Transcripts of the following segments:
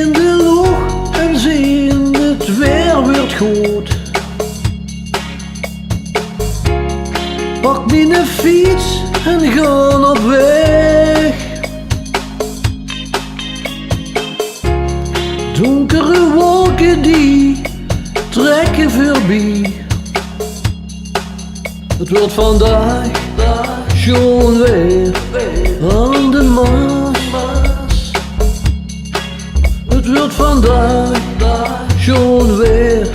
in de lucht en zien het weer wordt goed. Pak mijn fiets en ga op weg. Donkere wolken die trekken voorbij. Het wordt vandaag schon weer aan de Maas. Het wordt vandaag schon weer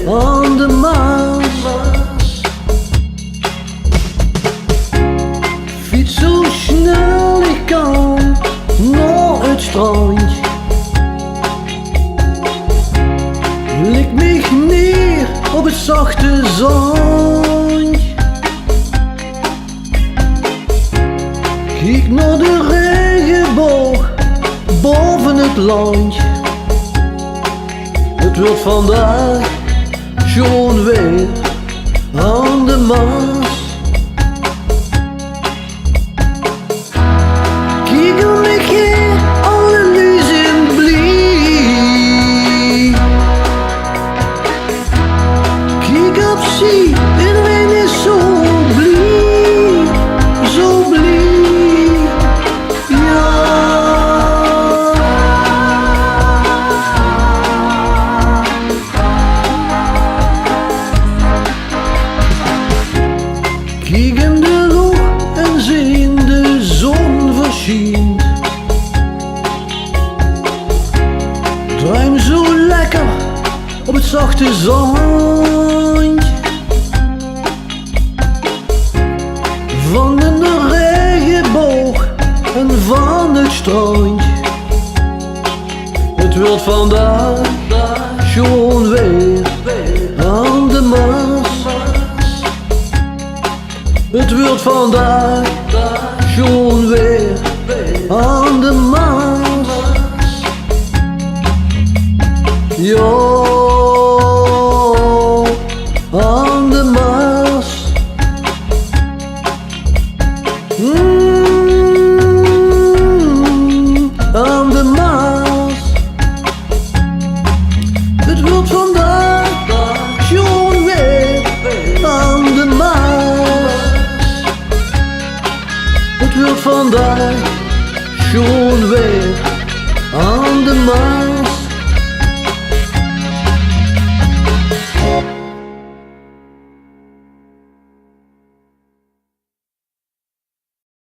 aan de Maas. Fiets zo snel ik kan naar het strand. Lik me neer op het zachte zand. Kijk naar de regenboog boven het land. Het wordt vandaag schon weer aan de Maas. Kijk om ik hier alle luzen blij. Kijk op zie, iedereen is zo blij, zo blij. Ja. Kijk in de lucht en zien de zon verschijnt. Druim zo lekker op het zachte zand. Van de regenboog en van het strand. Het wordt vandaag schon weer aan de Maas. Het wordt vandaag schon weer aan de Maas. Ja.